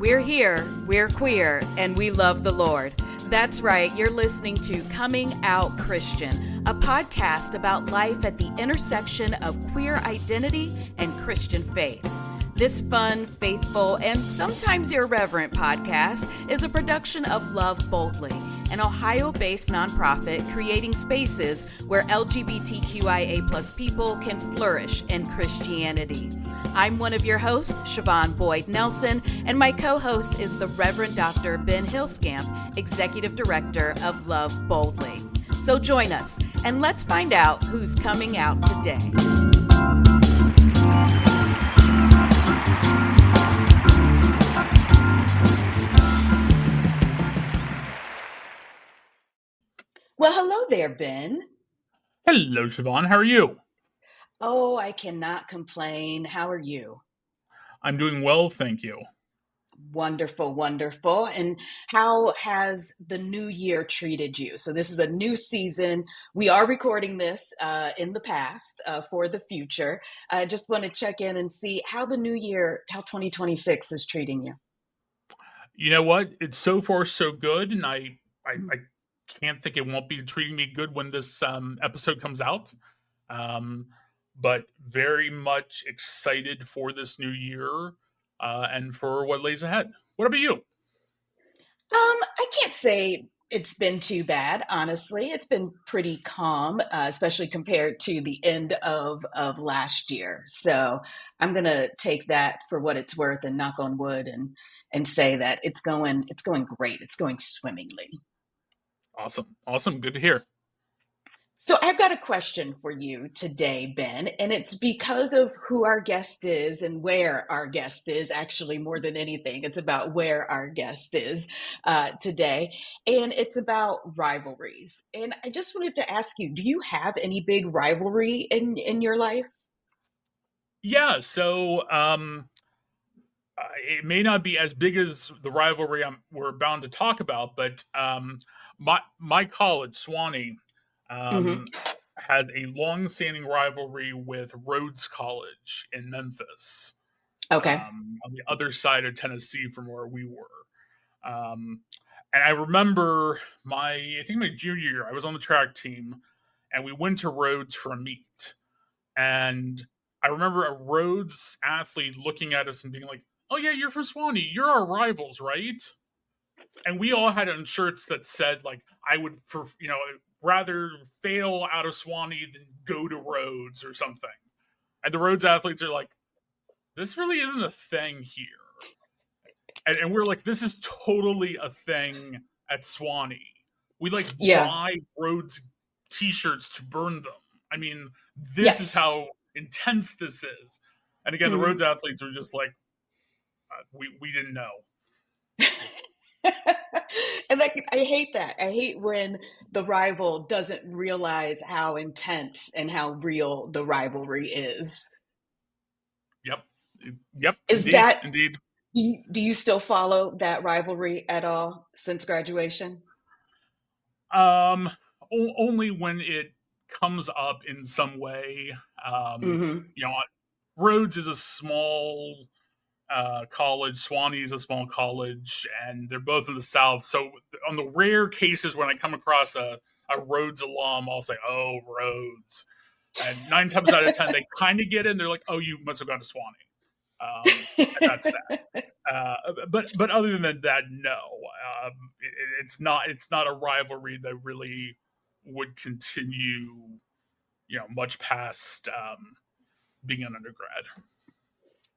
We're here, we're queer, and we love the Lord. That's right, you're listening to Coming Out Christian, a podcast about life at the intersection of queer identity and Christian faith. This fun, faithful, and sometimes irreverent podcast is a production of Love Boldly, an Ohio-based nonprofit creating spaces where LGBTQIA+ people can flourish in Christianity. I'm one of your hosts, Siobhan Boyd-Nelson, and my co-host is the Reverend Dr. Ben Huelskamp, Executive Director of Love Boldly. So join us, and let's find out who's coming out today. Well, hello there, Ben. Hello, Siobhan. How are you? Oh, I cannot complain. How are you? I'm doing well, thank you. Wonderful, wonderful. And how has the new year treated you? So this is a new season. We are recording this in the past for the future. I just want to check in and see how the new year, how 2026 is treating you. You know what? It's so far so good, and I can't think it won't be treating me good when this episode comes out. But very much excited for this new year and for what lays ahead. What about you? I can't say it's been too bad, honestly. It's been pretty calm, especially compared to the end of last year. So I'm going to take that for what it's worth and knock on wood and say that it's going great. It's going swimmingly. Awesome. Good to hear. So I've got a question for you today, Ben, and it's because of who our guest is and where our guest is, actually more than anything. It's about where our guest is today, and it's about rivalries. And I just wanted to ask you, do you have any big rivalry in your life? Yeah, so it may not be as big as the rivalry we're bound to talk about, but my college, Sewanee, had a long-standing rivalry with Rhodes College in Memphis. Okay. On the other side of Tennessee from where we were. And I remember I think my junior year, I was on the track team, and we went to Rhodes for a meet. And I remember a Rhodes athlete looking at us and being like, "Oh yeah, you're from Sewanee. You're our rivals, right?" And we all had on shirts that said, like, I would, rather fail out of Sewanee than go to Rhodes or something. And the Rhodes athletes are like, this really isn't a thing here. And we're like, this is totally a thing at Sewanee. We buy Rhodes t-shirts to burn them. I mean, this is how intense this is. And again, the Rhodes athletes are just like, we didn't know. And I hate that. I hate when the rival doesn't realize how intense and how real the rivalry is. Yep. Indeed. Do you still follow that rivalry at all since graduation? Only when it comes up in some way. Rhodes is a small college, Sewanee is a small college, and they're both in the South. So on the rare cases when I come across a Rhodes alum, I'll say, "Oh, Rhodes." And 9 times out of 10, they kind of get it, and they're like, "Oh, you must have gone to Sewanee." That's that. But other than that, no. It's not a rivalry that really would continue, much past being an undergrad.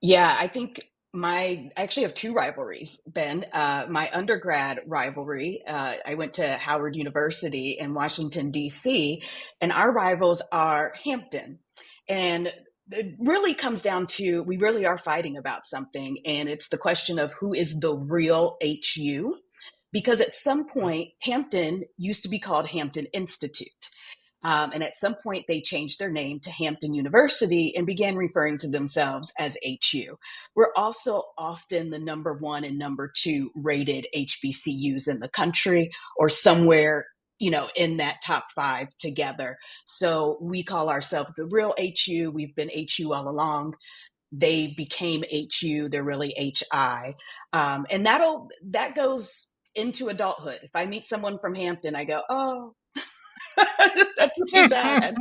Yeah, I think I actually have 2 rivalries, Ben. My undergrad rivalry, I went to Howard University in Washington, D.C., and our rivals are Hampton. And it really comes down to, we really are fighting about something, and it's the question of who is the real HU. Because at some point, Hampton used to be called Hampton Institute. And at some point, they changed their name to Hampton University and began referring to themselves as HU. We're also often the number 1 and number 2 rated HBCUs in the country, or somewhere, in that top 5 together. So we call ourselves the real HU. We've been HU all along. they became HU. They're really HI. And that goes into adulthood. If I meet someone from Hampton, I go, oh, that's too bad.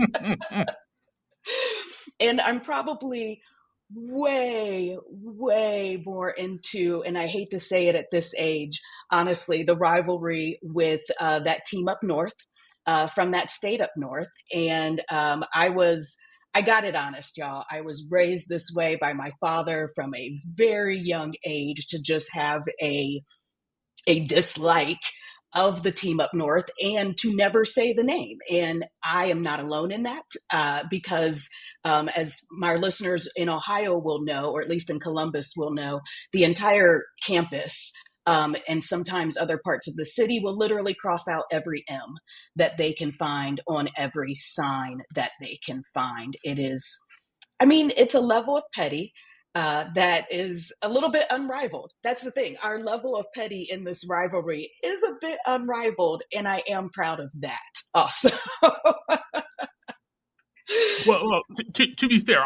And I'm probably way more into, and I hate to say it at this age, honestly, the rivalry with that team up north, from that state up north. And I got it honest, y'all. I was raised this way by my father from a very young age to just have a dislike of the team up north and to never say the name. And I am not alone in that, because as my listeners in Ohio will know, or at least in Columbus will know, the entire campus, and sometimes other parts of the city, will literally cross out every M that they can find on every sign that they can find. It is, I mean, it's a level of petty that is a little bit unrivaled. That's the thing. Our level of petty in this rivalry is a bit unrivaled, and I am proud of that also. Well, to be fair,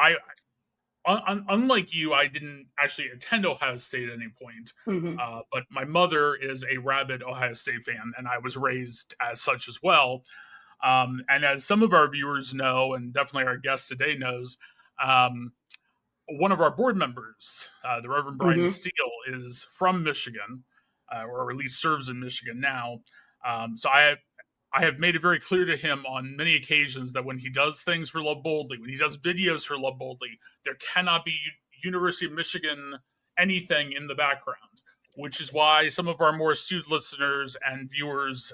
unlike you, I didn't actually attend Ohio State at any point. Mhm. But my mother is a rabid Ohio State fan, and I was raised as such as well. And as some of our viewers know, and definitely our guest today knows, um, one of our board members, the Reverend Brian Mhm. Steele, is from Michigan, or at least serves in Michigan now. So I have made it very clear to him on many occasions that when he does things for Love Boldly, when he does videos for Love Boldly, there cannot be University of Michigan anything in the background, which is why some of our more astute listeners and viewers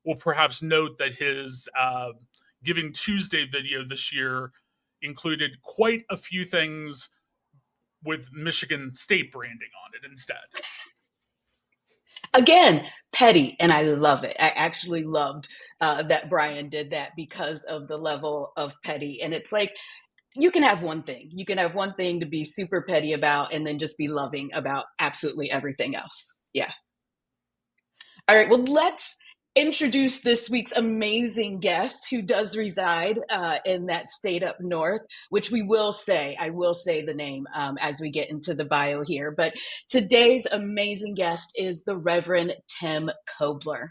will perhaps note that his Giving Tuesday video this year included quite a few things with Michigan State branding on it instead. Again, petty, and I love it. I actually loved that Brian did that because of the level of petty. And it's like, you can have one thing. You can have one thing to be super petty about and then just be loving about absolutely everything else. Yeah. All right, well, let's introduce this week's amazing guest who does reside in that state up north, which I will say the name as we get into the bio here. But today's amazing guest is the Reverend Tim Kobler.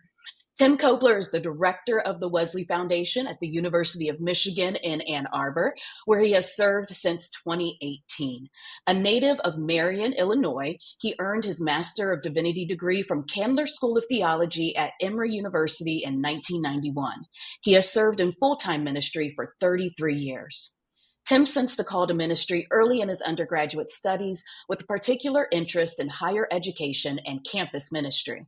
Tim Kobler is the director of the Wesley Foundation at the University of Michigan in Ann Arbor, where he has served since 2018. A native of Marion, Illinois, he earned his Master of Divinity degree from Candler School of Theology at Emory University in 1991. He has served in full-time ministry for 33 years. Tim sensed a call to ministry early in his undergraduate studies with a particular interest in higher education and campus ministry.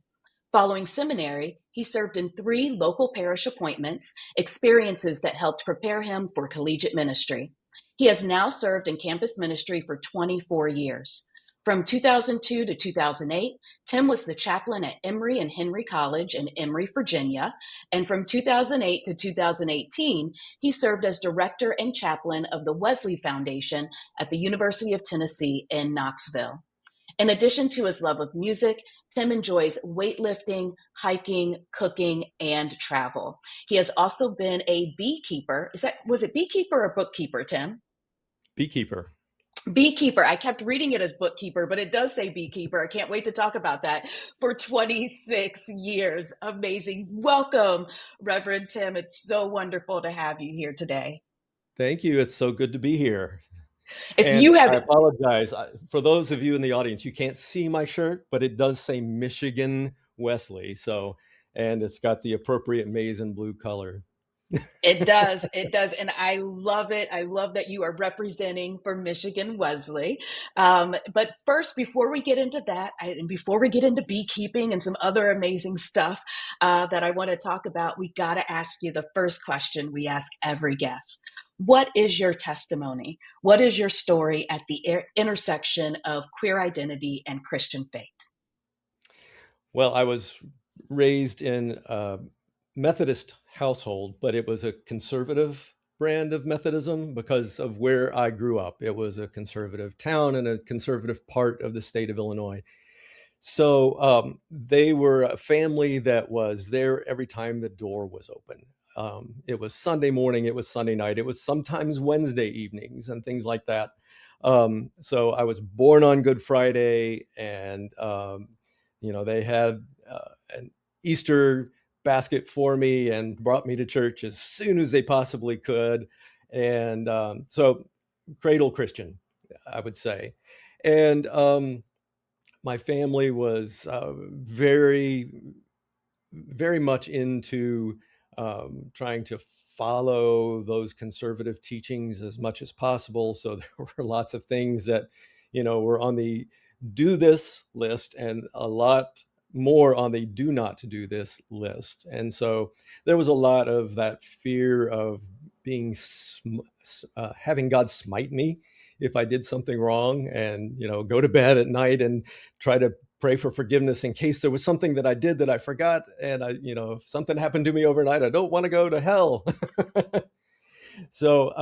Following seminary, he served in 3 local parish appointments, experiences that helped prepare him for collegiate ministry. He has now served in campus ministry for 24 years. From 2002 to 2008, Tim was the chaplain at Emory and Henry College in Emory, Virginia. And from 2008 to 2018, he served as director and chaplain of the Wesley Foundation at the University of Tennessee in Knoxville. In addition to his love of music, Tim enjoys weightlifting, hiking, cooking, and travel. He has also been a beekeeper. Was it beekeeper or bookkeeper, Tim? Beekeeper. Beekeeper. I kept reading it as bookkeeper, but it does say beekeeper. I can't wait to talk about that. For 26 years. Amazing. Welcome, Reverend Tim. It's so wonderful to have you here today. Thank you. It's so good to be here. If And you I have apologize for those of you in the audience. You can't see my shirt, but it does say Michigan Wesley. So, and it's got the appropriate maize and blue color. It does. It does. And I love it. I love that you are representing for Michigan Wesley. But first, before we get into that, and before we get into beekeeping and some other amazing stuff that I want to talk about, we got to ask you the first question we ask every guest. What is your testimony? What is your story at the intersection of queer identity and Christian faith? Well, I was raised in a Methodist household, but it was a conservative brand of Methodism because of where I grew up. It was a conservative town and a conservative part of the state of Illinois. So they were a family that was there every time the door was open. It was Sunday morning, it was Sunday night, it was sometimes Wednesday evenings and things like that. So I was born on Good Friday, and they had an Easter basket for me and brought me to church as soon as they possibly could. And so cradle Christian, I would say. And my family was very, very much into trying to follow those conservative teachings as much as possible. So there were lots of things that, were on the do this list, and a lot more on the do not to do this list. And so there was a lot of that fear of being having God smite me if I did something wrong, and go to bed at night and try to pray for forgiveness in case there was something that I did that I forgot. And if something happened to me overnight, I don't want to go to hell. So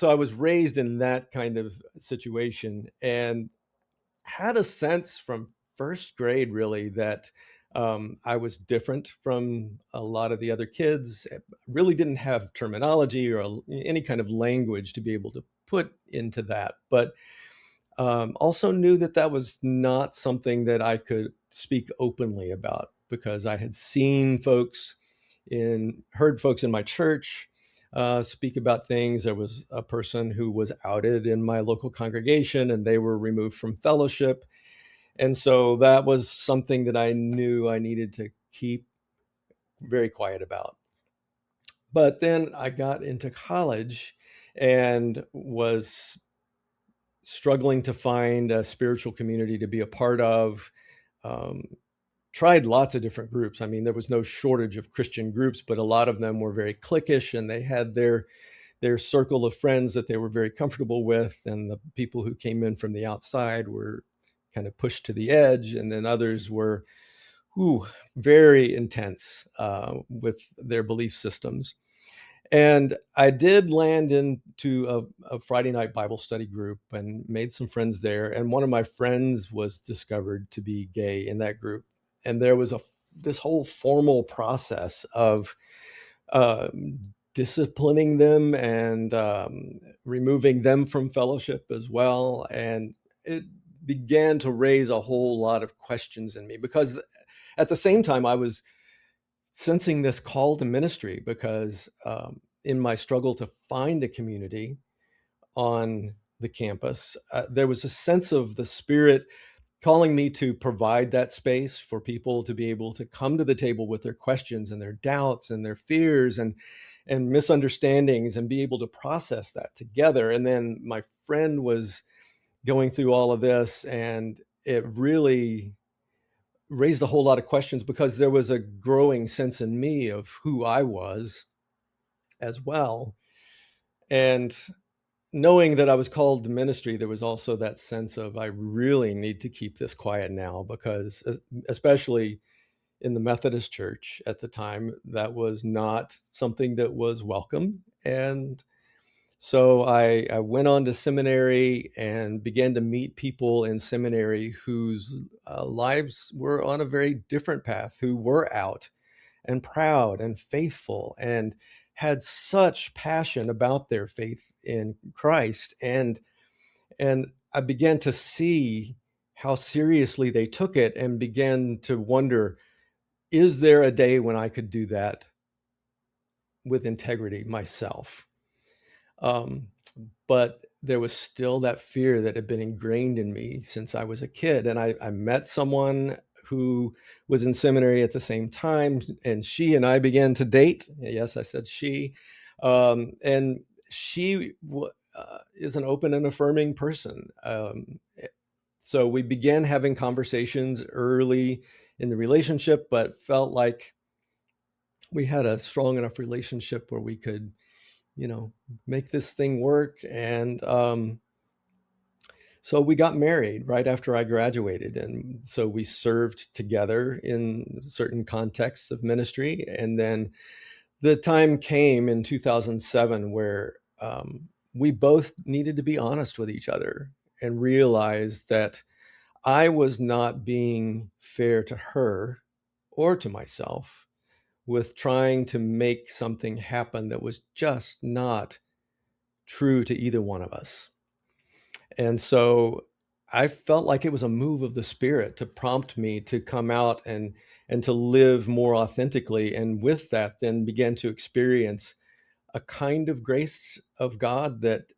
I was raised in that kind of situation, and had a sense from first grade really that I was different from a lot of the other kids. Really didn't have terminology or any kind of language to be able to put into that, but also knew that that was not something that I could speak openly about, because I had heard folks in my church speak about things. There was a person who was outed in my local congregation, and they were removed from fellowship. And so that was something that I knew I needed to keep very quiet about. But then I got into college and was struggling to find a spiritual community to be a part of. Tried lots of different groups. I mean, there was no shortage of Christian groups, but a lot of them were very cliquish, and they had their circle of friends that they were very comfortable with, and the people who came in from the outside were kind of pushed to the edge, and then others were very intense with their belief systems. And I did land into a Friday night Bible study group and made some friends there. And one of my friends was discovered to be gay in that group. And there was this whole formal process of disciplining them and removing them from fellowship as well. And it began to raise a whole lot of questions in me, because at the same time I was sensing this call to ministry, because in my struggle to find a community on the campus, there was a sense of the Spirit calling me to provide that space for people to be able to come to the table with their questions and their doubts and their fears and misunderstandings, and be able to process that together. And then my friend was going through all of this, and it really raised a whole lot of questions, because there was a growing sense in me of who I was as well. And knowing that I was called to ministry, there was also that sense of, I really need to keep this quiet now, because especially in the Methodist church at the time, that was not something that was welcome. And so I went on to seminary and began to meet people in seminary whose lives were on a very different path, who were out and proud and faithful and had such passion about their faith in Christ. And I began to see how seriously they took it, and began to wonder, is there a day when I could do that with integrity myself? But there was still that fear that had been ingrained in me since I was a kid. And I met someone who was in seminary at the same time, and she and I began to date. Yes, I said she. And she is an open and affirming person. So we began having conversations early in the relationship, but felt like we had a strong enough relationship where we could, make this thing work. And so we got married right after I graduated. And so we served together in certain contexts of ministry. And then the time came in 2007 where we both needed to be honest with each other and realize that I was not being fair to her or to myself with trying to make something happen that was just not true to either one of us. And so I felt like it was a move of the Spirit to prompt me to come out and to live more authentically. And with that, then began to experience a kind of grace of God that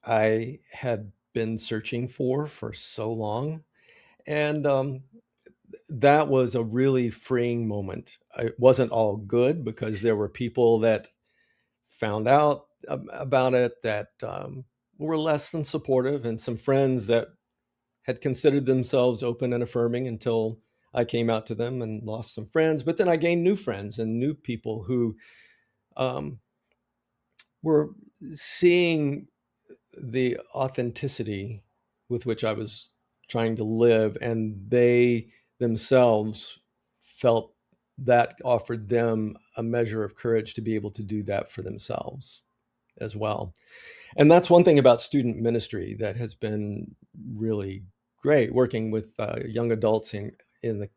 I had been searching for so long. And that was a really freeing moment. It wasn't all good because there were people that found out about it that were less than supportive, and some friends that had considered themselves open and affirming until I came out to them, and lost some friends. But then I gained new friends and new people who um, were seeing the authenticity with which I was trying to live, and they themselves felt that offered them a measure of courage to be able to do that for themselves as well. And that's one thing about student ministry that has been really great, working with young adults in the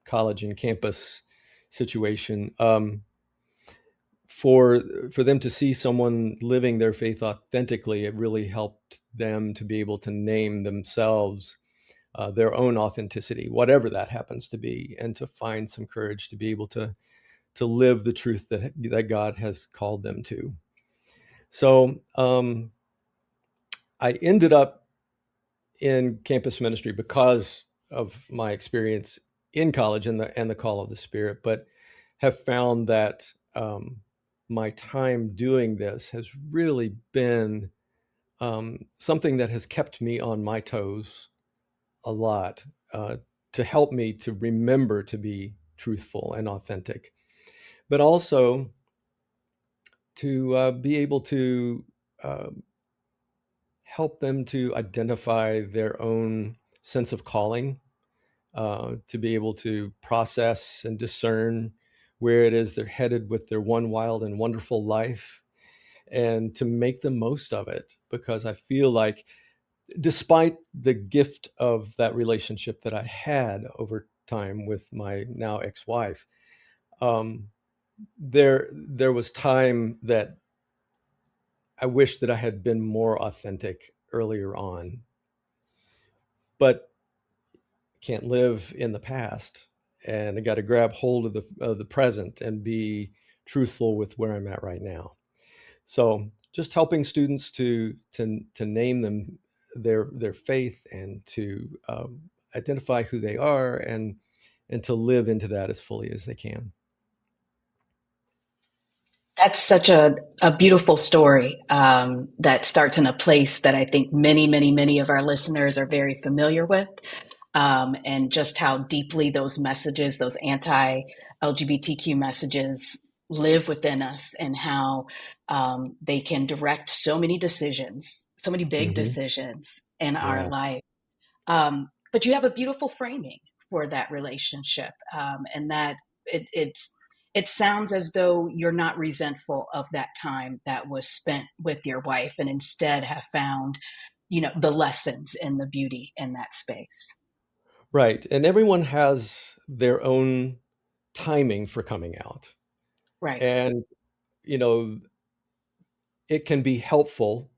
college and campus situation. For them to see someone living their faith authentically, it really helped them to be able to name themselves their own authenticity, whatever that happens to be, and to find some courage to be able to live the truth that God has called them to. So I ended up in campus ministry because of my experience in college and the call of the Spirit, but have found that my time doing this has really been something that has kept me on my toes a lot, to help me to remember to be truthful and authentic, but also to be able to uh, help them to identify their own sense of calling, to be able to process and discern where it is they're headed with their one wild and wonderful life, and to make the most of it. Because I feel like, despite the gift of that relationship that I had over time with my now ex-wife, um, there was time that I wish that I had been more authentic earlier on, but can't live in the past, and I got to grab hold of the present and be truthful with where I'm at right now. So just helping students to name them their faith, and to identify who they are, and to live into that as fully as they can. That's such a beautiful story that starts in a place that I think many, many, many of our listeners are very familiar with, and just how deeply those messages, those anti LGBTQ messages, live within us, and how they can direct so many decisions, so many big Hmm. decisions in our Yeah. life. But you have a beautiful framing for that relationship, and that it sounds as though you're not resentful of that time that was spent with your wife, and instead have found, the lessons and the beauty in that space. Right. And everyone has their own timing for coming out. Right. And, you know, it can be helpful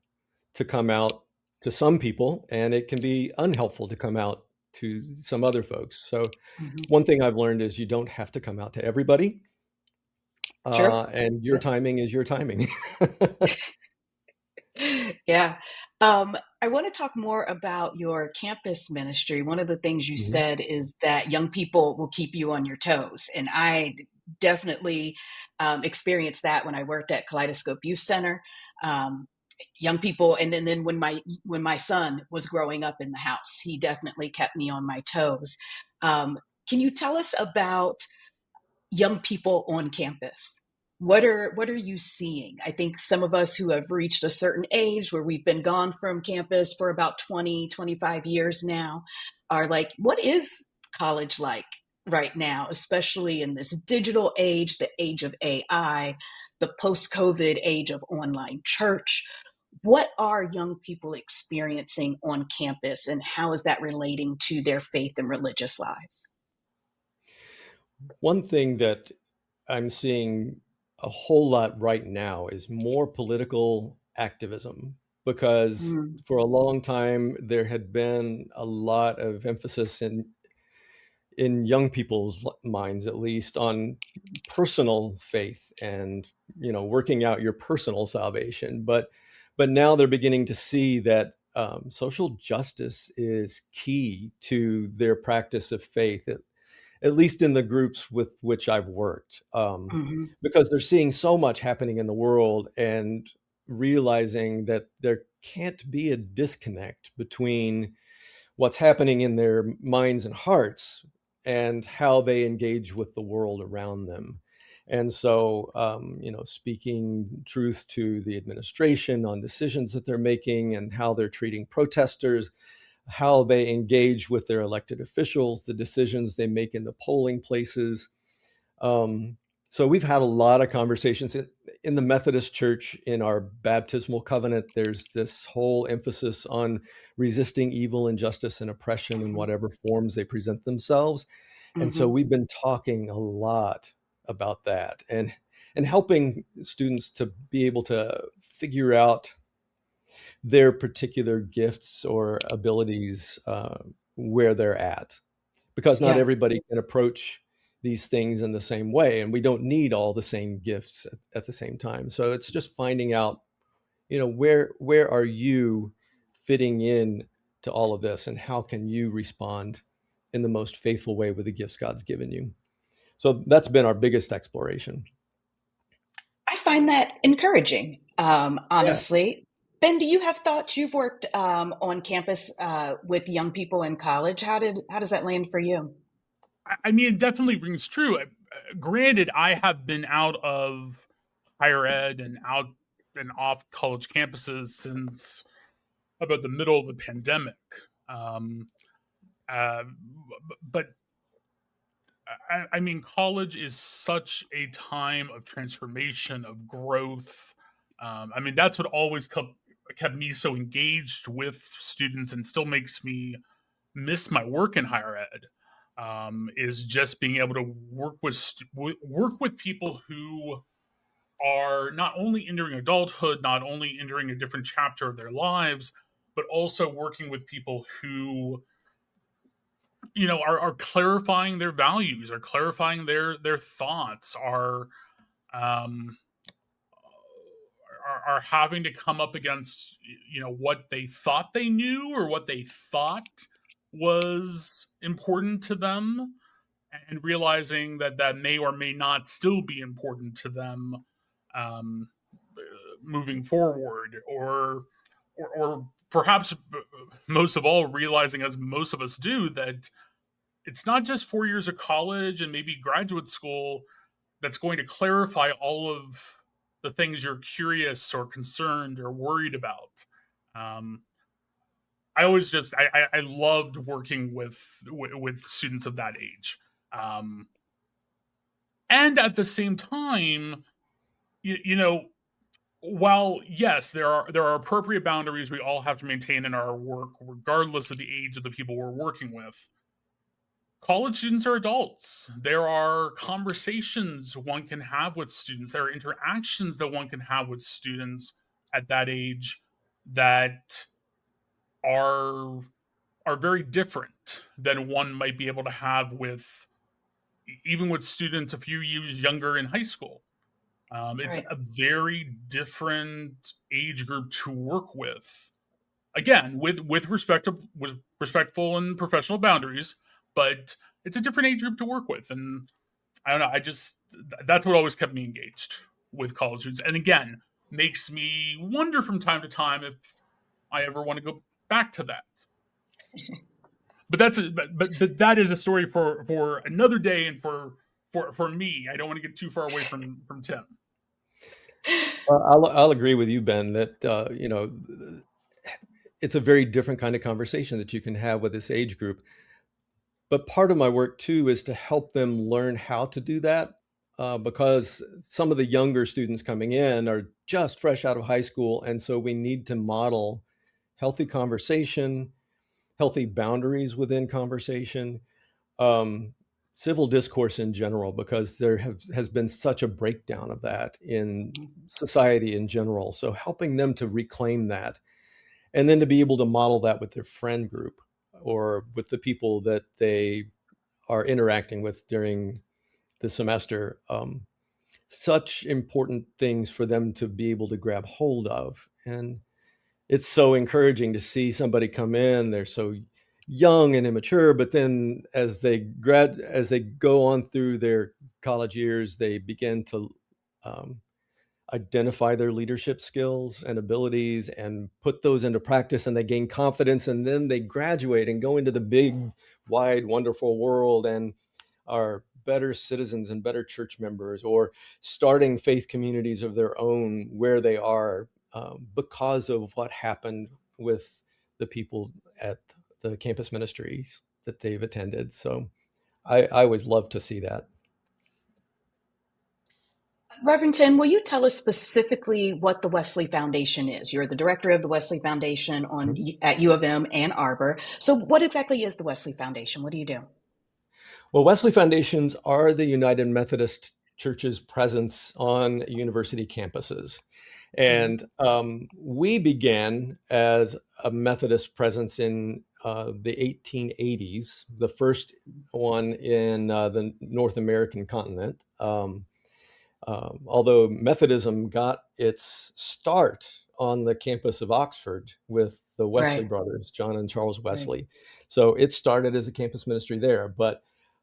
to come out to some people, and it can be unhelpful to come out to some other folks. So Mhm. one thing I've learned is you don't have to come out to everybody, True. and your Yes. timing is your timing. Yeah. I want to talk more about your campus ministry. One of the things you Mhm. said is that young people will keep you on your toes. And I definitely experienced that when I worked at Kaleidoscope Youth Center. Um, Young people, and then when my son was growing up in the house, he definitely kept me on my toes. Um, can you tell us about young people on campus? What are you seeing? I think some of us who have reached a certain age where we've been gone from campus for about 20-25 years now are like, what is college like right now, especially in this digital age, the age of AI, the post-COVID age of online church? What are young people experiencing on campus, and how is that relating to their faith and religious lives? One thing that I'm seeing a whole lot right now is more political activism because Mm, for a long time there had been a lot of emphasis in young people's minds, at least, on personal faith and working out your personal salvation. But now they're beginning to see that social justice is key to their practice of faith, at least in the groups with which I've worked, mhm. because they're seeing so much happening in the world and realizing that there can't be a disconnect between what's happening in their minds and hearts and how they engage with the world around them. And so, speaking truth to the administration on decisions that they're making and how they're treating protesters, how they engage with their elected officials, the decisions they make in the polling places. Um, so we've had a lot of conversations in the Methodist Church. In our baptismal covenant, there's this whole emphasis on resisting evil, injustice, and oppression in Mhm, whatever forms they present themselves. And so mhm. we've been talking a lot about that and helping students to be able to figure out their particular gifts or abilities where they're at, because not Yeah, everybody can approach these things in the same way, and we don't need all the same gifts at the same time. So it's just finding out, where are you fitting in to all of this, and how can you respond in the most faithful way with the gifts God's given you. So that's been our biggest exploration. I find that encouraging, Yeah. honestly. Ben, do you have thoughts? You've worked on campus with young people in college. How does that land for you? I mean, it definitely rings true. Granted, I have been out of higher ed and out and off college campuses since about the middle of the pandemic. Um, but I mean, college is such a time of transformation, of growth. I mean, that's what always kept me so engaged with students and still makes me miss my work in higher ed. Is just being able to work with people who are not only entering adulthood, not only entering a different chapter of their lives, but also working with people who are clarifying their values, are clarifying their thoughts, um, are having to come up against what they thought they knew or what they thought was important to them, and realizing that that may or may not still be important to them, um, moving forward, or perhaps most of all realizing, as most of us do, that it's not just 4 years of college and maybe graduate school that's going to clarify all of the things you're curious or concerned or worried about. Um, I always just I loved working with students of that age, um, and at the same time, you know, while yes, there are appropriate boundaries we all have to maintain in our work, regardless of the age of the people we're working with. College students are adults. There are conversations one can have with students. There are interactions that one can have with students at that age that are are very different than one might be able to have with even with students a few years younger in high school. It's Right. a very different age group to work with. Again, with respectful and professional boundaries, but it's a different age group to work with, and I don't know. I just that's what always kept me engaged with college students, and again, makes me wonder from time to time if I ever want to go back to that. But but that is a story for another day, and for me. I don't want to get too far away from Tim. I'll agree with you, Ben, that it's a very different kind of conversation that you can have with this age group. But part of my work too is to help them learn how to do that, because some of the younger students coming in are just fresh out of high school, and so we need to model healthy conversation, healthy boundaries within conversation, um, civil discourse in general, because has been such a breakdown of that in society in general. So helping them to reclaim that and then to be able to model that with their friend group or with the people that they are interacting with during the semester. Such important things for them to be able to grab hold of. And it's so encouraging to see somebody come in, they're so young and immature, but then as they go on through their college years, they begin to um, identify their leadership skills and abilities and put those into practice, and they gain confidence, and then they graduate and go into the big, wide, wonderful world and are better citizens and better church members, or starting faith communities of their own where they are, because of what happened with the people at the campus ministries that they've attended. So I always love to see that. Reverend Tim, will you tell us specifically what the Wesley Foundation is? You're the director of the Wesley Foundation at U of M Ann Arbor. So what exactly is the Wesley Foundation? What do you do? Well, Wesley Foundations are the United Methodist Church's presence on university campuses. And we began as a Methodist presence in the 1880s, the first one in the North American continent. Although Methodism got its start on the campus of Oxford with the Wesley Right, brothers, John and Charles right. Wesley. So it started as a campus ministry there. But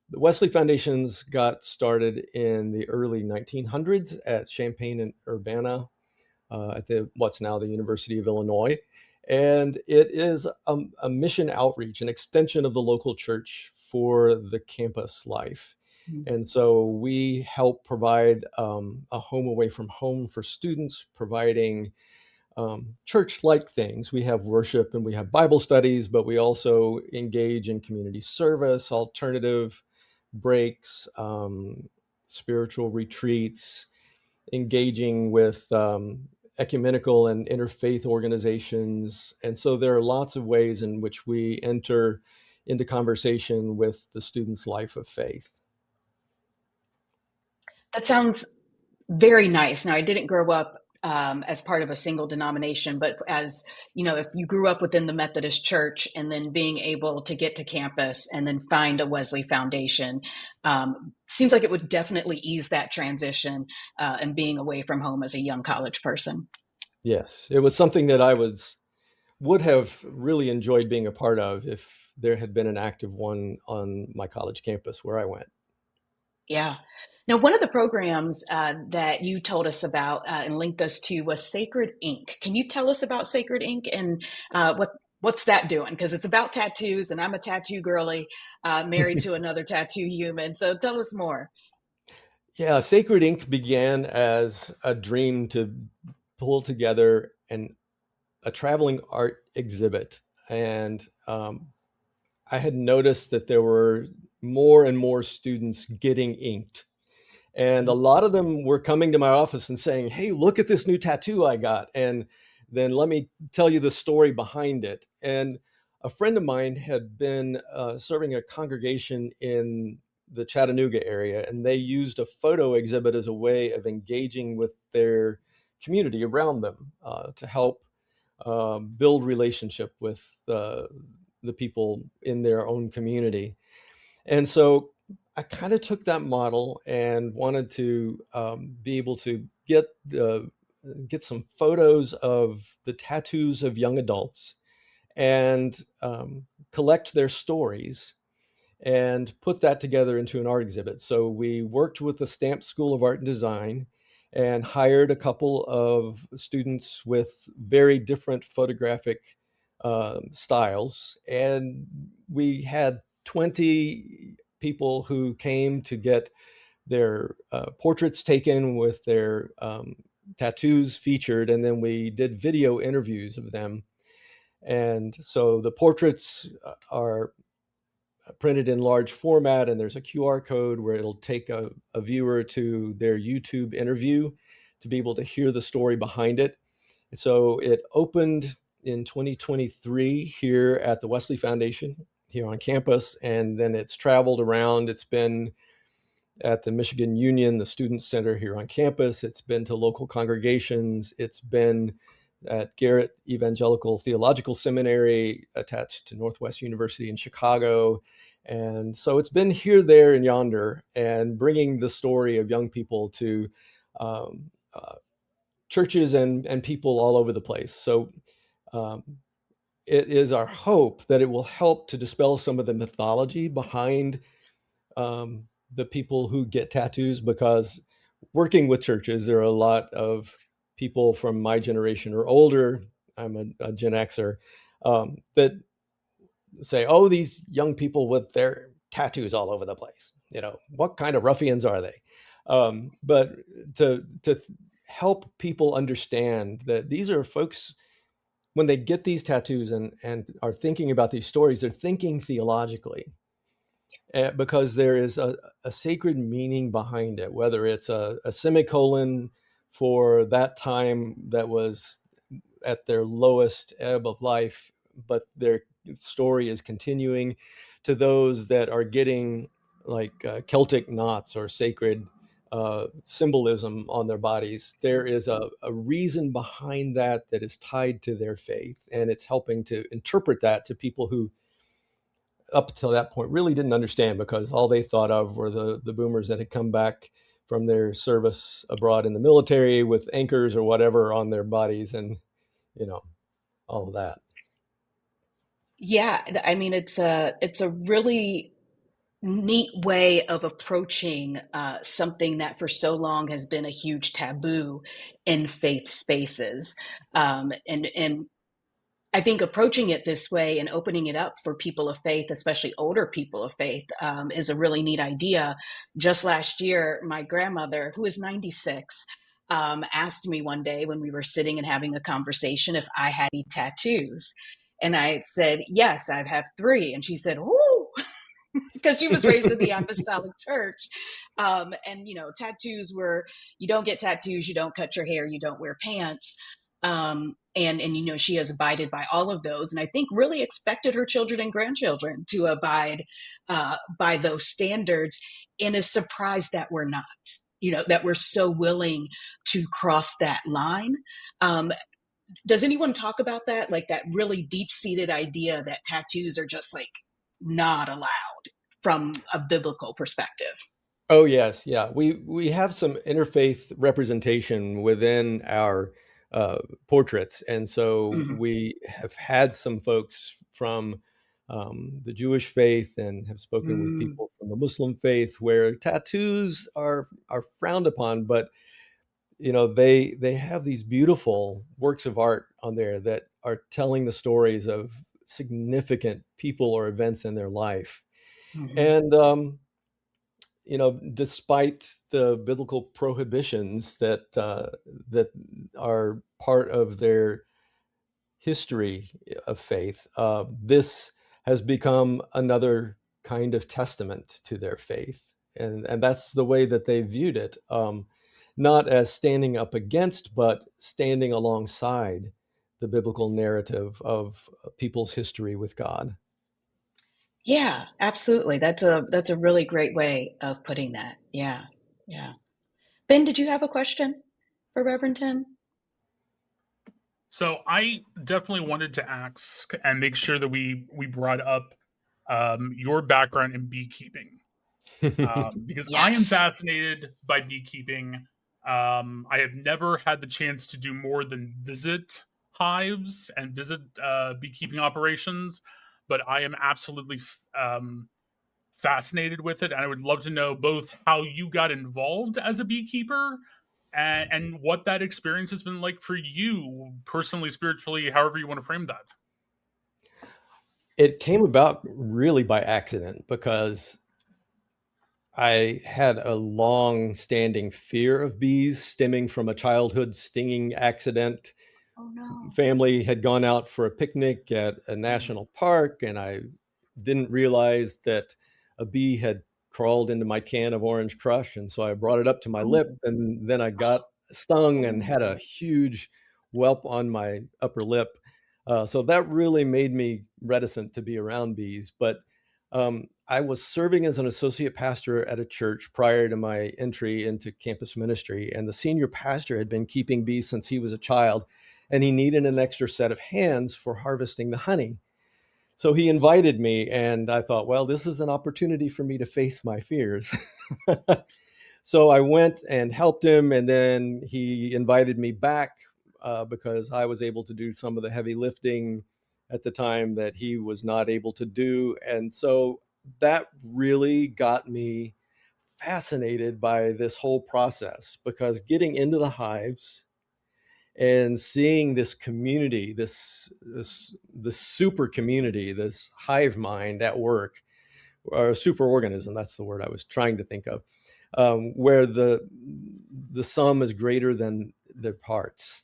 the Wesley Foundations got started in the early 1900s at Champaign and Urbana, at what's now the University of Illinois. And it is a mission outreach, an extension of the local church for the campus life. Mm. And so we help provide a home away from home for students, providing church-like things. We have worship and we have Bible studies, but we also engage in community service, alternative breaks, spiritual retreats, engaging with ecumenical and interfaith organizations. And so there are lots of ways in which we enter into conversation with the student's life of faith. That sounds very nice. Now, I didn't grow up as part of a single denomination, but as you know, if you grew up within the Methodist Church and then being able to get to campus and then find a Wesley Foundation, seems like it would definitely ease that transition and being away from home as a young college person. Yes, it was something that would have really enjoyed being a part of if there had been an active one on my college campus where I went. Yeah. Now, one of the programs that you told us about and linked us to was Sacred Ink. Can you tell us about Sacred Ink and what's that doing? Because it's about tattoos, and I'm a tattoo girly, married to another tattoo human. So tell us more. Yeah, Sacred Ink began as a dream to pull together a traveling art exhibit. And I had noticed that there were more and more students getting inked. And a lot of them were coming to my office and saying, "Hey, look at this new tattoo I got. And then let me tell you the story behind it." And a friend of mine had been serving a congregation in the Chattanooga area, and they used a photo exhibit as a way of engaging with their community around them, to help build relationship with the people in their own community. And so I kind of took that model and wanted to be able to get some photos of the tattoos of young adults and collect their stories and put that together into an art exhibit. So we worked with the Stamp School of Art and Design and hired a couple of students with very different photographic styles. And we had 20 people who came to get their portraits taken with their tattoos featured. And then we did video interviews of them. And so the portraits are printed in large format, and there's a QR code where it'll take a viewer to their YouTube interview to be able to hear the story behind it. So it opened in 2023 here at the Wesley Foundation here on campus, and then it's traveled around. It's been at the Michigan Union, the Student Center here on campus. It's been to local congregations. It's been at Garrett Evangelical Theological Seminary, attached to Northwest University in Chicago. And so it's been here, there, and yonder, and bringing the story of young people to um, churches and people all over the place. So um, it is our hope that it will help to dispel some of the mythology behind the people who get tattoos, because working with churches, there are a lot of people from my generation or older. I'm a Gen Xer, that say, "Oh, these young people with their tattoos all over the place. You know, what kind of ruffians are they?" But to help people understand that these are folks, when they get these tattoos and are thinking about these stories, they're thinking theologically, because there is a sacred meaning behind it, whether it's a semicolon for that time that was at their lowest ebb of life, but their story is continuing, to those that are getting like Celtic knots or sacred symbolism on their bodies. There is a reason behind that that is tied to their faith, and it's helping to interpret that to people who up until that point really didn't understand, because all they thought of were the boomers that had come back from their service abroad in the military with anchors or whatever on their bodies, and you know, all of that. Yeah, I mean, it's a really neat way of approaching something that for so long has been a huge taboo in faith spaces, and I think approaching it this way and opening it up for people of faith, especially older people of faith, is a really neat idea. Just last year, my grandmother, who is 96, asked me one day when we were sitting and having a conversation if I had any tattoos. And I said, yes, I have three. And she said, "Ooh," because she was raised in the apostolic church. And, tattoos were, you don't get tattoos, you don't cut your hair, you don't wear pants. And she has abided by all of those. And I think really expected her children and grandchildren to abide by those standards, and is surprised that we're not, that we're so willing to cross that line. Does anyone talk about that? Like that really deep seated idea that tattoos are just like not allowed from a biblical perspective? Oh yes, yeah. We have some interfaith representation within our portraits, and so Mm-hmm. we have had some folks from the Jewish faith and have spoken with Mm, people from the Muslim faith where tattoos are frowned upon, but they have these beautiful works of art on there that are telling the stories of significant people or events in their life, mhm. and despite the biblical prohibitions that are part of their history of faith, this has become another kind of testament to their faith, and that's the way that they viewed it, not as standing up against, but standing alongside the biblical narrative of people's history with God. Yeah, absolutely. That's a really great way of putting that. Yeah. Yeah. Ben, did you have a question for Reverend Tim? So I definitely wanted to ask and make sure that we brought up your background in beekeeping, because I am Yes. fascinated by beekeeping. I have never had the chance to do more than visit hives and visit beekeeping operations, but I am absolutely fascinated with it, and I would love to know both how you got involved as a beekeeper and what that experience has been like for you personally, spiritually, however you want to frame that. It came about really by accident, because I had a long standing fear of bees stemming from a childhood stinging accident. Oh no. Family had gone out for a picnic at a Mm. national park, and I didn't realize that a bee had crawled into my can of Orange Crush. And so I brought it up to my lip, Oh, and then I got stung and oh had a no. huge whelp on my upper lip. So that really made me reticent to be around bees. But I was serving as an associate pastor at a church prior to my entry into campus ministry, and the senior pastor had been keeping bees since he was a child. and he needed an extra set of hands for harvesting the honey. So he invited me, and I thought, well, this is an opportunity for me to face my fears. So I went and helped him, and then he invited me back because I was able to do some of the heavy lifting at the time that he was not able to do. And so that really got me fascinated by this whole process, because getting into the hives and seeing this community, this super community, this hive mind at work, or a super organism, that's the word I was trying to think of, where the sum is greater than their parts.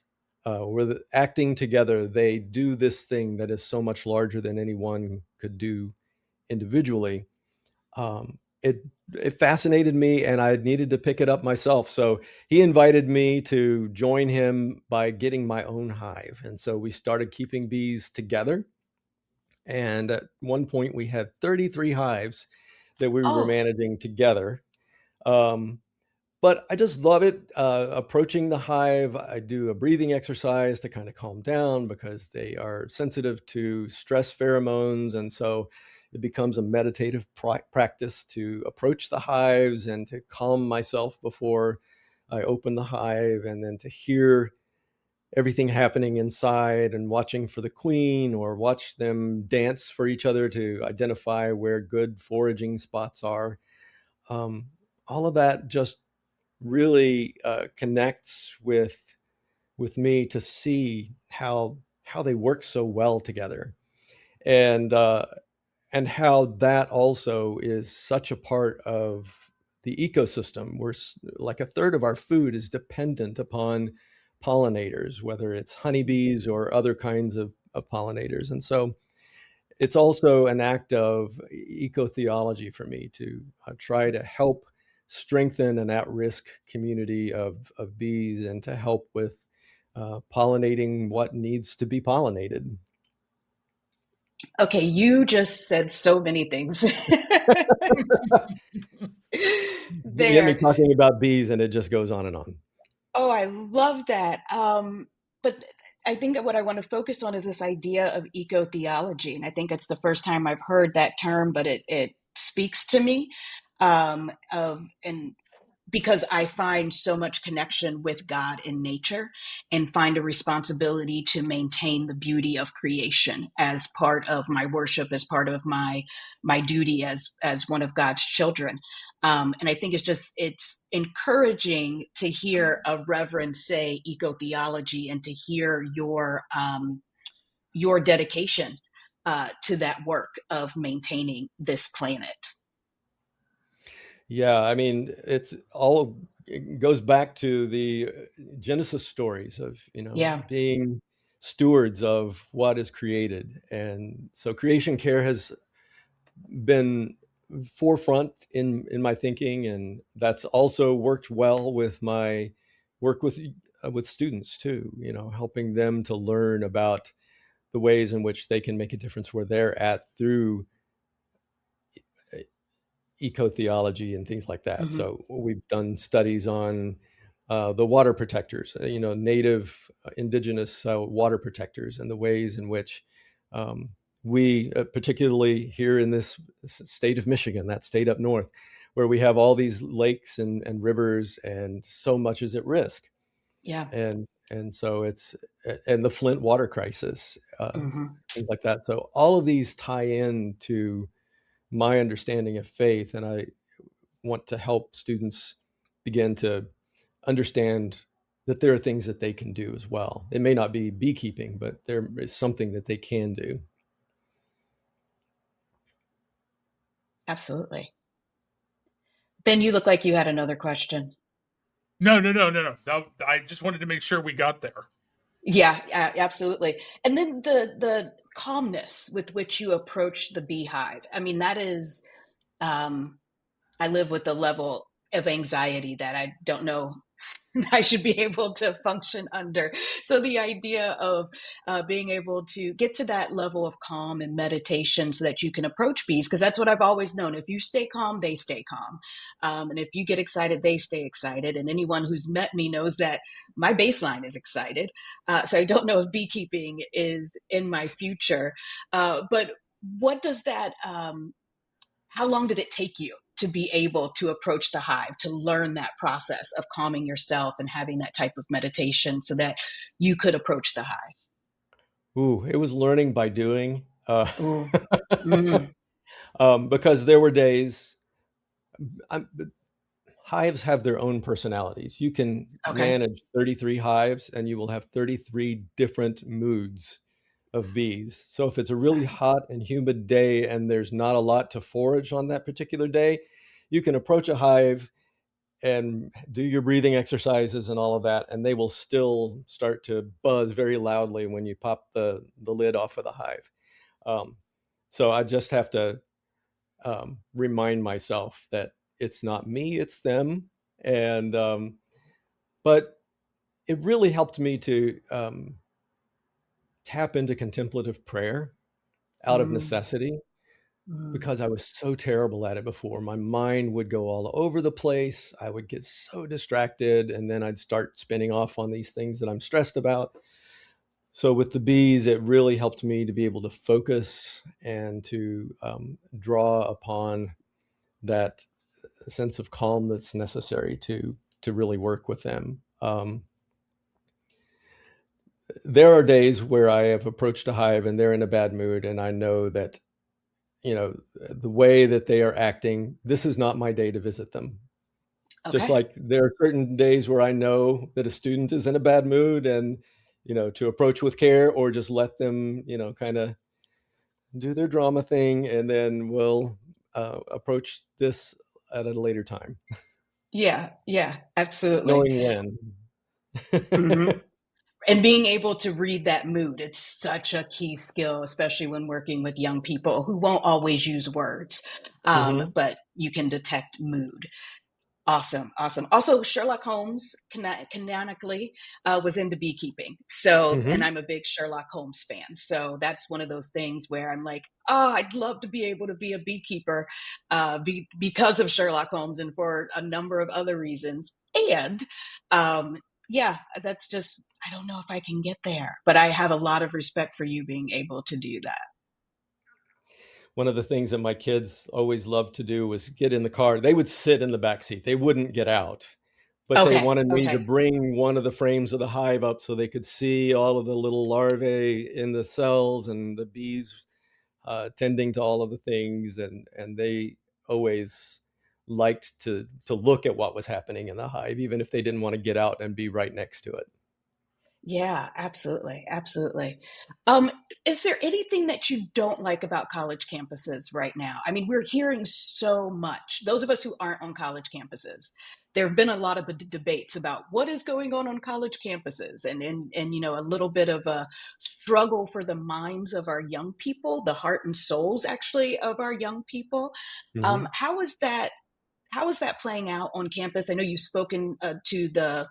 Acting together, they do this thing that is so much larger than anyone could do individually. It fascinated me, and I needed to pick it up myself. So he invited me to join him by getting my own hive, and so we started keeping bees together. And at one point, we had 33 hives that we were Oh, managing together. Um, but I just love it. Approaching the hive, I do a breathing exercise to kind of calm down, because they are sensitive to stress pheromones. And so it becomes a meditative practice to approach the hives and to calm myself before I open the hive, and then to hear everything happening inside and watching for the queen, or watch them dance for each other to identify where good foraging spots are. Um, all of that just really connects with me, to see how they work so well together, and uh, and how that also is such a part of the ecosystem. Like a third of our food is dependent upon pollinators, whether it's honeybees or other kinds of pollinators. And so it's also an act of eco-theology for me to try to help strengthen an at-risk community of bees, and to help with pollinating what needs to be pollinated. okay. You just said so many things You get me there. talking about bees, and it just goes on and on. Oh, I love that. But I think that what I want to focus on is this idea of eco theology. And I think it's the first time I've heard that term, but it speaks to me and because I find so much connection with God in nature, and find a responsibility to maintain the beauty of creation as part of my worship, as part of my duty as one of God's children. And I think it's encouraging to hear a reverend say eco theology, and to hear your dedication to that work of maintaining this planet. Yeah, I mean, it goes back to the Genesis stories of, Yeah. being stewards of what is created. And so creation care has been forefront in my thinking, and that's also worked well with my work with students too, helping them to learn about the ways in which they can make a difference where they're at through eco theology and things like that. Hmm. So we've done studies on the water protectors, native indigenous water protectors, and the ways in which we, particularly here in this state of Michigan, that state up north, where we have all these lakes and rivers, and so much is at risk. Yeah. And so and the Flint water crisis, Hmm. things like that. So all of these tie in to my understanding of faith, and I want to help students begin to understand that there are things that they can do as well. It may not be beekeeping, but there is something that they can do. Absolutely. Ben, you look like you had another question. No, no, no, no, no. I just wanted to make sure we got there. Yeah, absolutely. And then the calmness with which you approach the beehive. I mean, that is, um, I live with a level of anxiety that I don't know I should be able to function under. So the idea of being able to get to that level of calm and meditation so that you can approach bees, because that's what I've always known. If you stay calm, they stay calm. And if you get excited, they stay excited. And anyone who's met me knows that my baseline is excited. So I don't know if beekeeping is in my future. But what does that, how long did it take you to be able to approach the hive, to learn that process of calming yourself and having that type of meditation so that you could approach the hive? Ooh, it was learning by doing. Ooh. Mm. Because there were days, I'm, hives have their own personalities. You can Okay. manage 33 hives and you will have 33 different moods of bees. So if it's a really Right. hot and humid day and there's not a lot to forage on that particular day, you can approach a hive and do your breathing exercises and all of that, and they will still start to buzz very loudly when you pop the lid off of the hive. Um, so I just have to remind myself that it's not me, it's them. And but it really helped me to tap into contemplative prayer out of Mm. necessity Mm. because I was so terrible at it before. My mind would go all over the place. I would get so distracted, and then I'd start spinning off on these things that I'm stressed about. So with the bees, it really helped me to be able to focus and to draw upon that sense of calm that's necessary to really work with them. There are days where I have approached a hive and they're in a bad mood, and I know that the way that they are acting, this is not my day to visit them. Just Okay. like there are certain days where I know that a student is in a bad mood, and to approach with care or just let them kind of do their drama thing, and then we'll approach this at a later time, Yeah. Yeah. Absolutely. knowing when. Hmm. And being able to read that mood, it's such a key skill, especially when working with young people who won't always use words, Hmm. but you can detect mood. Awesome, awesome. Also, Sherlock Holmes canonically was into beekeeping. So, and Hmm. I'm a big Sherlock Holmes fan. So that's one of those things where I'm like, oh, I'd love to be able to be a beekeeper because of Sherlock Holmes and for a number of other reasons. And um, yeah, that's just, I don't know if I can get there, but I have a lot of respect for you being able to do that. One of the things that my kids always loved to do was get in the car. They would sit in the back seat. They wouldn't get out, but they Okay, wanted me to okay. bring one of the frames of the hive up so they could see all of the little larvae in the cells and the bees tending to all of the things. And they always liked to look at what was happening in the hive, even if they didn't want to get out and be right next to it. Yeah, absolutely, absolutely. Um, is there anything that you don't like about college campuses right now? I mean, we're hearing so much. Those of us who aren't on college campuses, there have been a lot of debates about what is going on college campuses, and a little bit of a struggle for the minds of our young people, the heart and souls actually of our young people. Hmm. How is that? How is that playing out on campus? I know you've spoken to the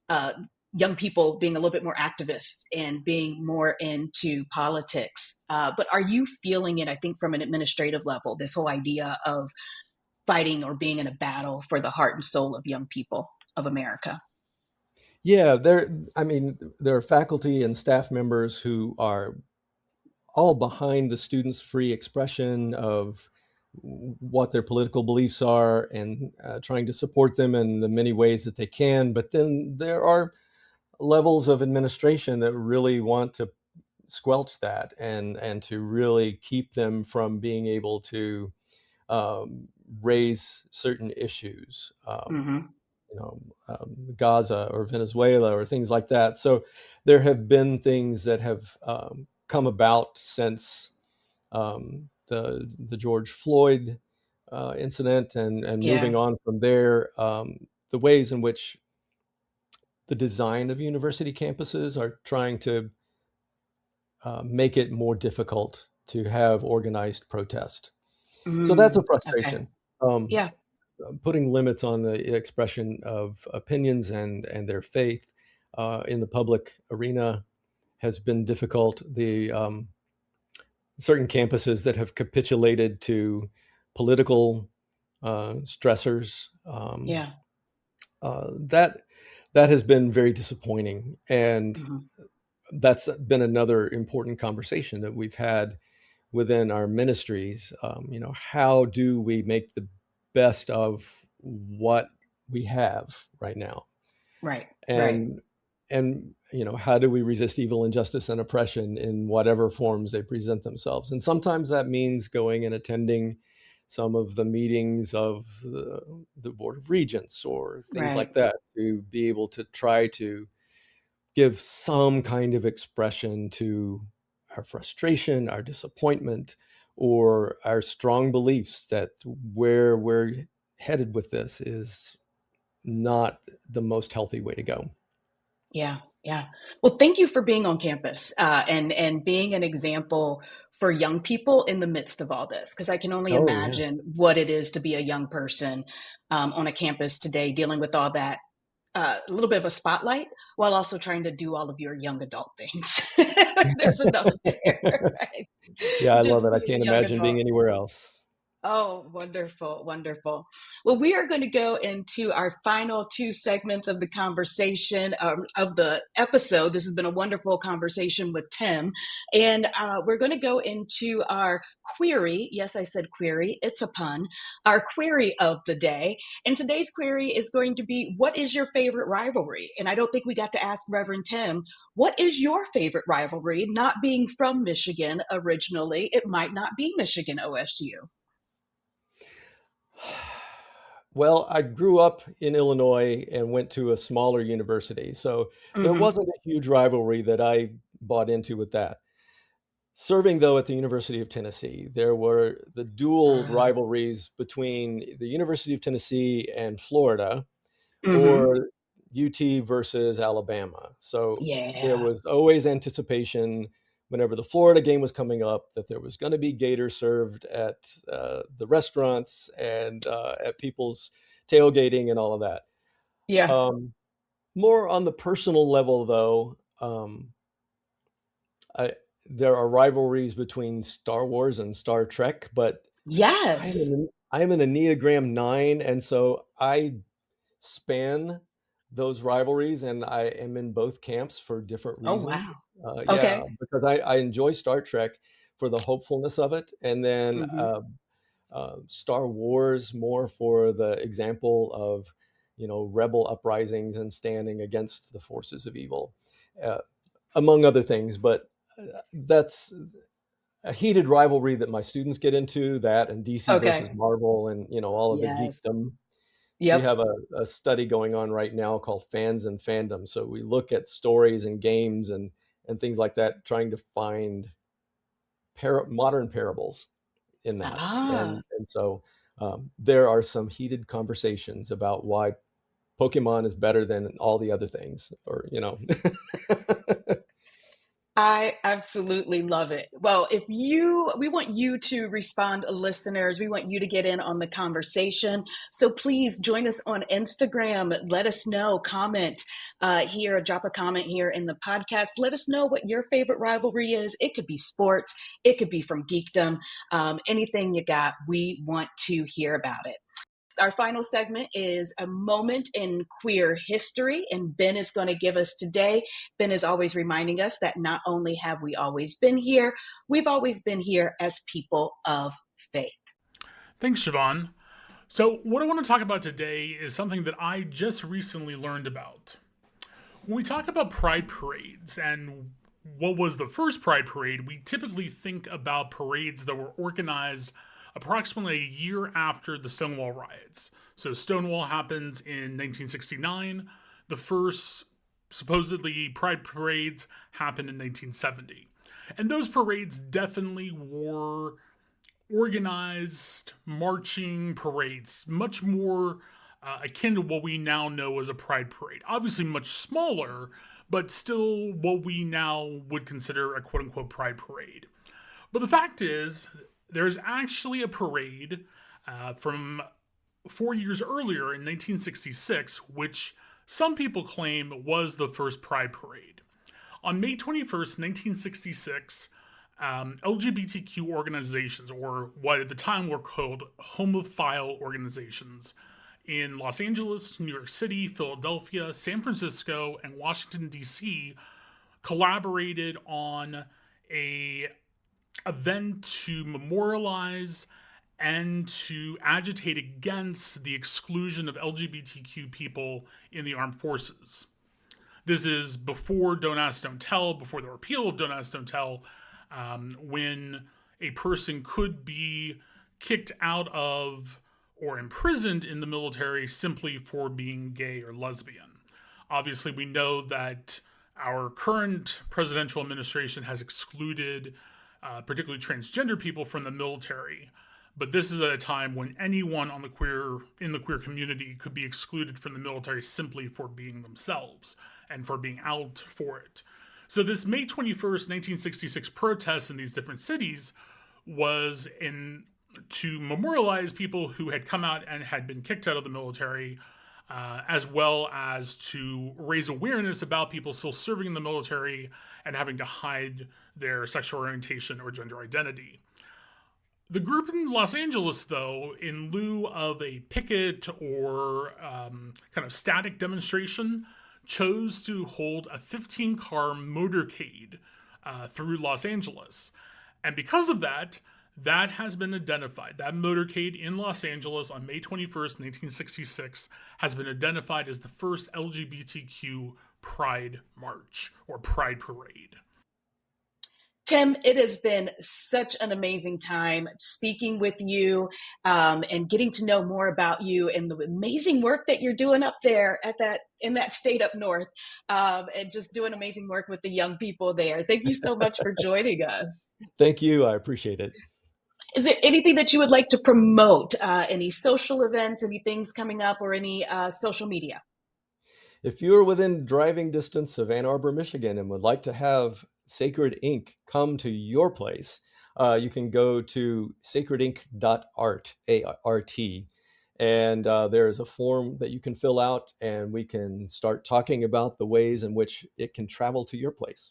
uh, young people being a little bit more activists and being more into politics. But are you feeling it, I think, from an administrative level, this whole idea of fighting or being in a battle for the heart and soul of young people of America? Yeah, I mean, there are faculty and staff members who are all behind the students' free expression of what their political beliefs are, and trying to support them in the many ways that they can. But then there are levels of administration that really want to squelch that, and to really keep them from being able to um, raise certain issues. Mm-hmm. Gaza or Venezuela or things like that. So there have been things that have come about since the George Floyd incident, and Yeah. moving on from there. The ways in which the design of university campuses are trying to make it more difficult to have organized protest. So that's a Okay. frustration. Um, Yeah. putting limits on the expression of opinions and their faith in the public arena has been difficult. The certain campuses that have capitulated to political stressors, Yeah. that has been very disappointing, and Hmm. that's been another important conversation that we've had within our ministries. How do we make the best of what we have right now? Right. Right. And how do we resist evil, injustice, and oppression in whatever forms they present themselves? And sometimes that means going and attending some of the meetings of the Board of Regents or things like Right. that, to be able to try to give some kind of expression to our frustration, our disappointment, or our strong beliefs that where we're headed with this is not the most healthy way to go. Yeah, yeah. Well, thank you for being on campus and being an example for young people in the midst of all this, because I can only Oh, yeah. imagine what it is to be a young person on a campus today, dealing with all that, a little bit of a spotlight, while also trying to do all of your young adult things. There's enough there, right? Yeah, I love Just it. I being a can't young imagine adult. being anywhere else. Oh, wonderful, wonderful. Well, we are going to go into our final two segments of the conversation of the episode. This has been a wonderful conversation with Tim. And we're going to go into our query. Yes, I said query. It's a pun. Our query of the day. And today's query is going to be, what is your favorite rivalry? And I don't think we got to ask Reverend Tim, what is your favorite rivalry? Not being from Michigan originally, it might not be Michigan OSU. Well, I grew up in Illinois and went to a smaller university, so there Hmm. wasn't a huge rivalry that I bought into with that. Serving, though, at the University of Tennessee, there were the dual rivalries between the University of Tennessee and Florida, Hmm. or UT versus Alabama. So there Yeah. was always anticipation whenever the Florida game was coming up that there was going to be gator served at the restaurants and at people's tailgating and all of that. Yeah. Um, More on the personal level, though, I, there are rivalries between Star Wars and Star Trek, but Yes. I am an Enneagram 9, and so I span those rivalries, and I am in both camps for different Oh, reasons. wow. Yeah, Okay. because I enjoy Star Trek for the hopefulness of it, and then Hmm. Star Wars more for the example of, rebel uprisings and standing against the forces of evil, uh, among other things. But that's a heated rivalry that my students get into, that and DC versus Okay. Marvel, and all of the Yes. geekdom. We Yep. have a study going on right now called Fans and Fandom. So we look at stories and games and things like that, trying to find modern parables in that. Ah. And so there are some heated conversations about why Pokemon is better than all the other things, or I absolutely love it. Well, we want you to respond, listeners. We want you to get in on the conversation. So please join us on Instagram. Let us know, comment here, drop a comment here in the podcast. Let us know what your favorite rivalry is. It could be sports, it could be from geekdom, anything you got. We want to hear about it. Our final segment is a moment in queer history, and Ben is going to give us today. Ben is always reminding us that not only have we always been here, we've always been here as people of faith. Thanks, Siobhan. So, what I want to talk about today is something that I just recently learned about. When we talk about pride parades and what was the first pride parade, we typically think about parades that were organized approximately a year after the Stonewall riots. So Stonewall happens in 1969. The first supposedly pride parades happened in 1970. And those parades definitely were organized marching parades, much more akin to what we now know as a pride parade. Obviously, much smaller, but still what we now would consider a quote unquote pride parade. But the fact is, there's actually a parade from 4 years earlier in 1966, which some people claim was the first Pride Parade. On May 21st, 1966, LGBTQ organizations, or what at the time were called homophile organizations, in Los Angeles, New York City, Philadelphia, San Francisco, and Washington, D.C. collaborated on a event to memorialize and to agitate against the exclusion of LGBTQ people in the armed forces. This is before Don't Ask, Don't Tell, before the repeal of Don't Ask, Don't Tell, when a person could be kicked out of or imprisoned in the military simply for being gay or lesbian. Obviously, we know that our current presidential administration has excluded particularly transgender people from the military, but this is at a time when anyone in the queer community could be excluded from the military simply for being themselves and for being out for it. So this May 21st, 1966 protest in these different cities was to memorialize people who had come out and had been kicked out of the military, as well as to raise awareness about people still serving in the military and having to hide their sexual orientation or gender identity. The group in Los Angeles, though, in lieu of a picket or kind of static demonstration, chose to hold a 15-car motorcade through Los Angeles. And because of that has been identified. That motorcade in Los Angeles on May 21st, 1966 has been identified as the first LGBTQ Pride March or Pride Parade. Tim, it has been such an amazing time speaking with you and getting to know more about you and the amazing work that you're doing up there in that state up north, and just doing amazing work with the young people there. Thank you so much for joining us. Thank you. I appreciate it. Is there anything that you would like to promote? Any social events, any things coming up, or any social media? If you're within driving distance of Ann Arbor, Michigan, and would like to have Sacred Ink come to your place, you can go to sacredink.art, A-R-T, and there's a form that you can fill out, and we can start talking about the ways in which it can travel to your place.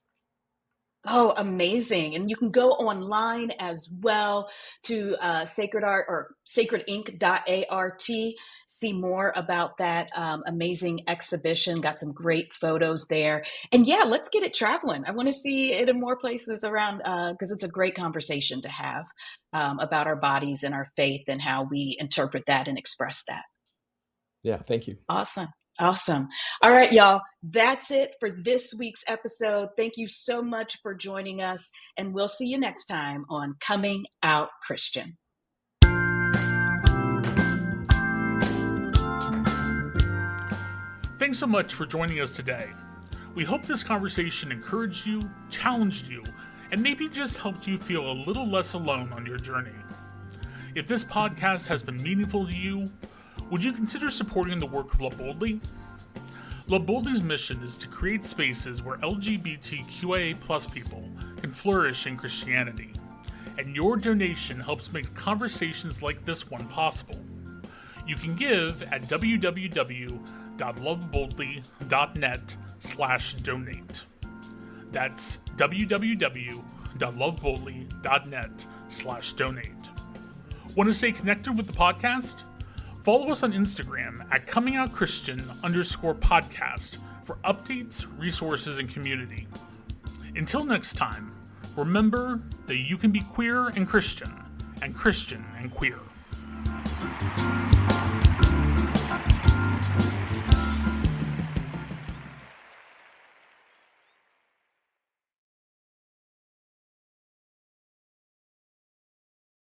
Oh, amazing. And you can go online as well to Sacred Art or sacredink.art, see more about that amazing exhibition. Got some great photos there. And yeah, let's get it traveling. I want to see it in more places around because it's a great conversation to have about our bodies and our faith and how we interpret that and express that. Yeah, thank you. Awesome. All right, y'all. That's it for this week's episode. Thank you so much for joining us, and we'll see you next time on Coming Out Christian. Thanks so much for joining us today. We hope this conversation encouraged you, challenged you, and maybe just helped you feel a little less alone on your journey. If this podcast has been meaningful to you, would you consider supporting the work of Love Boldly? Love Boldly's mission is to create spaces where LGBTQIA+ people can flourish in Christianity, and your donation helps make conversations like this one possible. You can give at www.loveboldly.net/donate. That's www.loveboldly.net/donate. Want to stay connected with the podcast? Follow us on Instagram at comingoutchristian_podcast for updates, resources, and community. Until next time, remember that you can be queer and Christian and queer.